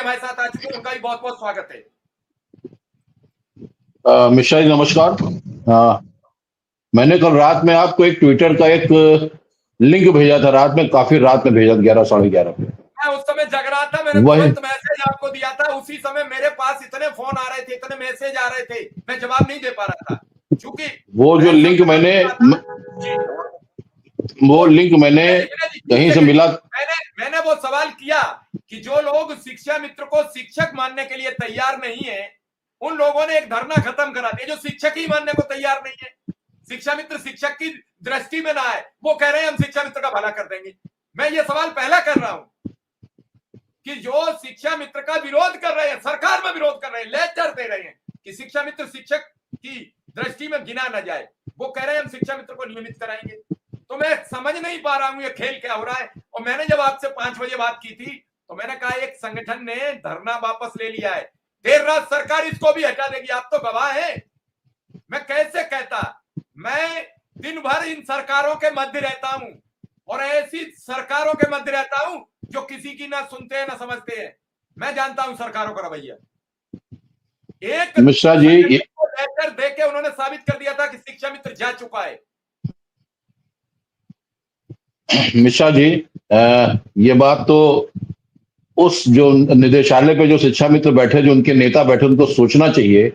हमारे साथ आ चुके हैं, उनका भी बहुत बहुत स्वागत है। मिश्रा जी नमस्कार। मैंने कल रात में आपको एक ट्विटर का एक लिंक भेजा था, रात में, काफी रात में भेजा, 11 साढ़े 11 पे। मैं उस समय जग रहा था, मैंने वही तुरंत मैसेज आपको दिया था। उसी समय मेरे पास इतने फोन आ रहे थे, इतने मैसेज आ रहे थे, मैं जवाब नहीं दे पा रहा था, क्योंकि वो जो मैं लिंक संगठन मैंने में था। जी, वो तो लिंक मैंने विनय जी, कहीं एक से सेकंड, मिला। मैंने वो सवाल किया कि जो लोग शिक्षा मित्र को शिक्षक मानने के लिए तैयार नहीं है, उन लोगों ने एक धरना खत्म करा दिया। जो शिक्षक ही मानने को तैयार नहीं है, शिक्षा मित्र शिक्षक की दृष्टि में ना आए, वो कह रहे हैं हम शिक्षा मित्र का भला कर देंगे। मैं ये सवाल पहला कर रहा हूं कि जो शिक्षा मित्र का विरोध कर रहे हैं, सरकार में विरोध कर रहे हैं, लेक्चर दे रहे हैं कि शिक्षा मित्र शिक्षक की दृष्टि में गिना ना जाए, वो कह रहे हैं हम शिक्षा मित्र को नियमित कराएंगे। तो मैं समझ नहीं पा रहा हूं ये खेल क्या हो रहा है। और मैंने जब आपसे 5 बजे बात की थी, तो मैंने कहा एक संगठन ने धरना वापस ले लिया है, देर रात सरकार इसको भी हटा देगी, आप तो गवाह हैं। मैं कैसे कहता, मैं दिन भर इन सरकारों के मध्य रहता हूं, और ऐसी सरकारों के मध्य रहता हूं जो किसी की ना सुनते हैं ना समझते हैं। मैं जानता हूं सरकारों का रवैया। एक मिश्रा जी संगठन को लेकर दे के उन्होंने साबित कर दिया था कि शिक्षा मित्र जा चुका है। मिश्रा जी, ये बात तो उस जो निदेशालय पे जो शिक्षा मित्र बैठे, जो उनके नेता बैठे, उनको सोचना चाहिए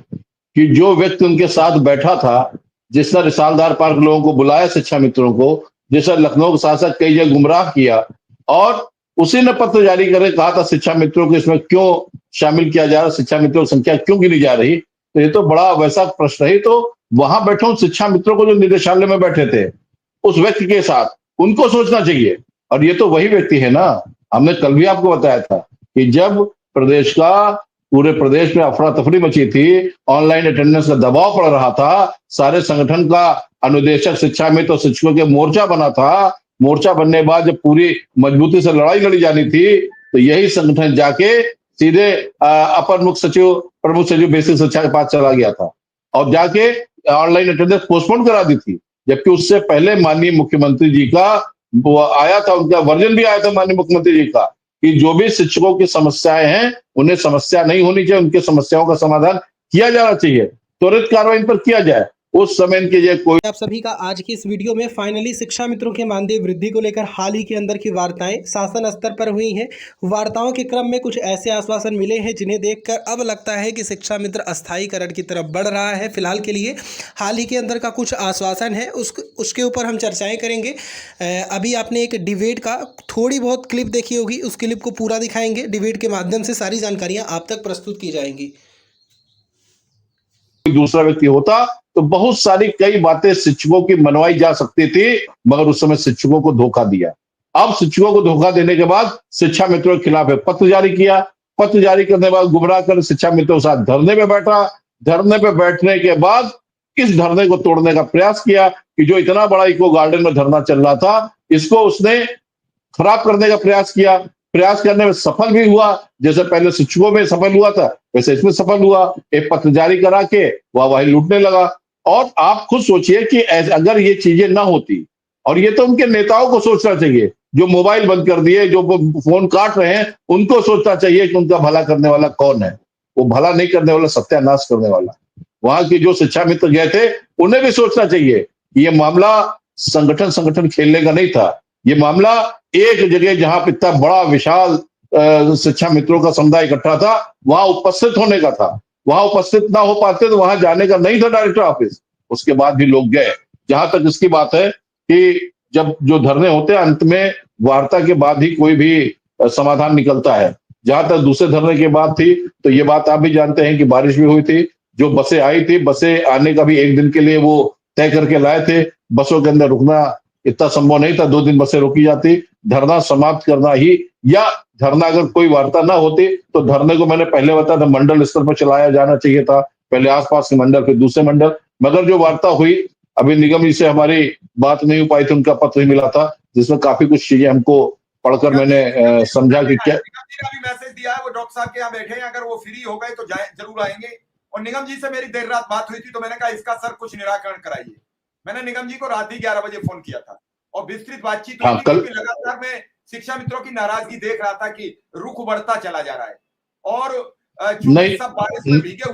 कि जो व्यक्ति उनके साथ बैठा था, जिसने रिसालदार पार्क लोगों को बुलाया, शिक्षा मित्रों को, जिसने लखनऊ के साथ साथ कई जगह गुमराह किया, और उसी ने पत्र जारी करके कहा था शिक्षा मित्रों को इसमें क्यों शामिल किया जा रहा, शिक्षा मित्रों की संख्या क्यों गिनी जा रही। तो ये तो बड़ा वैसा प्रश्न है। तो वहां बैठे उन शिक्षा मित्रों को जो निदेशालय में बैठे थे, उस व्यक्ति के साथ उनको सोचना चाहिए। और ये तो वही व्यक्ति है ना, हमने कल भी आपको बताया था कि जब पूरे प्रदेश में अफरा तफरी मची थी, ऑनलाइन अटेंडेंस का दबाव पड़ रहा था, सारे संगठन का अनुदेशक शिक्षा में तो शिक्षकों के मोर्चा बना था। मोर्चा बनने के बाद जब पूरी मजबूती से लड़ाई लड़ी जानी थी, तो यही संगठन जाके सीधे अपर मुख्य सचिव, प्रमुख सचिव बेसिक शिक्षा के पास चला गया था, और जाके ऑनलाइन अटेंडेंस पोस्टपोन करा दी थी। जबकि उससे पहले माननीय मुख्यमंत्री जी का वो आया था, उनका वर्जन भी आया था माननीय मुख्यमंत्री जी का, कि जो भी शिक्षकों की समस्याएं हैं, उन्हें समस्या नहीं होनी चाहिए, उनकी समस्याओं का समाधान किया जाना चाहिए, त्वरित कार्रवाई इन पर किया जाए। उस समय इनके लिए कोई। आप सभी का आज की इस वीडियो में फाइनली शिक्षा मित्रों के मानदेय वृद्धि को लेकर हाल ही के अंदर की वार्ताएं शासन स्तर पर हुई हैं। वार्ताओं के क्रम में कुछ ऐसे आश्वासन मिले हैं जिन्हें देखकर अब लगता है कि शिक्षा मित्र अस्थायीकरण की तरफ बढ़ रहा है। फिलहाल के लिए हाल ही के अंदर का कुछ आश्वासन है, उसके ऊपर हम चर्चाएं करेंगे। अभी आपने एक डिबेट का थोड़ी बहुत क्लिप देखी होगी, उस क्लिप को पूरा दिखाएंगे। डिबेट के माध्यम से सारी जानकारियाँ आप तक प्रस्तुत की जाएंगी। दूसरा व्यक्ति होता तो बहुत सारी कई बातें शिक्षकों की मनवाई जा सकती थी, मगर उस समय शिक्षकों को धोखा दिया। अब शिक्षकों को धोखा देने के बाद शिक्षा मित्रों के खिलाफ एक पत्र जारी किया। पत्र जारी करने के बाद गुमराह कर शिक्षा मित्रों के साथ धरने पे बैठा। धरने पे बैठने के बाद इस धरने को तोड़ने का प्रयास किया कि जो इतना बड़ा इको गार्डन में धरना चल रहा था, इसको उसने खराब करने का प्रयास किया। प्रयास करने में सफल भी हुआ, जैसे पहले शिक्षकों में सफल हुआ था वैसे इसमें सफल हुआ। एक पत्र जारी करा के वाहवाही लूटने लगा। और आप खुद सोचिए कि अगर ये चीजें ना होती, और ये तो उनके नेताओं को सोचना चाहिए, जो मोबाइल बंद कर दिए, जो फोन काट रहे हैं, उनको सोचना चाहिए कि उनका भला करने वाला कौन है। वो भला नहीं करने वाला, सत्यानाश करने वाला। वहां के जो शिक्षा मित्र गए थे, उन्हें भी सोचना चाहिए कि ये मामला संगठन संगठन खेलने का नहीं था। ये मामला एक जगह जहां पे इतना बड़ा विशाल शिक्षा मित्रों का समुदाय इकट्ठा था, वहां उपस्थित होने का था। वहां उपस्थित ना हो पाते तो वहां जाने का नहीं था डायरेक्टर ऑफिस। उसके बाद भी लोग गए। जहां तक इसकी बात है कि जब जो धरने होते हैं, अंत में वार्ता के बाद ही कोई भी समाधान निकलता है। जहां तक दूसरे धरने की बात थी, तो ये बात आप भी जानते हैं कि बारिश भी हुई थी। जो बसें आई थी, बसें आने का भी एक दिन के लिए वो तय करके लाए थे। बसों के अंदर रुकना इतना संभव नहीं था, 2 दिन बसें रोकी जाती। धरना समाप्त करना ही, या धरना अगर कोई वार्ता ना होती तो धरने को मैंने पहले बताया था मंडल स्तर पर चलाया जाना चाहिए था। पहले आसपास के मंडल, फिर दूसरे मंडल। मगर जो वार्ता हुई, अभी निगम जी से हमारी बात नहीं हो पाई थी, उनका पत्र ही मिला था जिसमें काफी कुछ चीजें हमको पढ़कर मैंने समझा कि क्या। निगम जी ने अभी मैसेज दिया है, वो डॉक्टर साहब के यहाँ बैठे हैं, अगर वो फ्री हो गए तो जरूर आएंगे। और निगम जी से मेरी देर रात बात हुई थी, तो मैंने कहा इसका सर कुछ निराकरण कराइए। मैंने निगम जी को रात ही 11 बजे फोन किया था और विस्तृत बातचीत हुई थी, क्योंकि लगातार मैं शिक्षा मित्रों की नाराजगी देख रहा था कि रुख बढ़ता चला जा रहा है। और चूंकि नहीं सब बारिश में भीगे हुए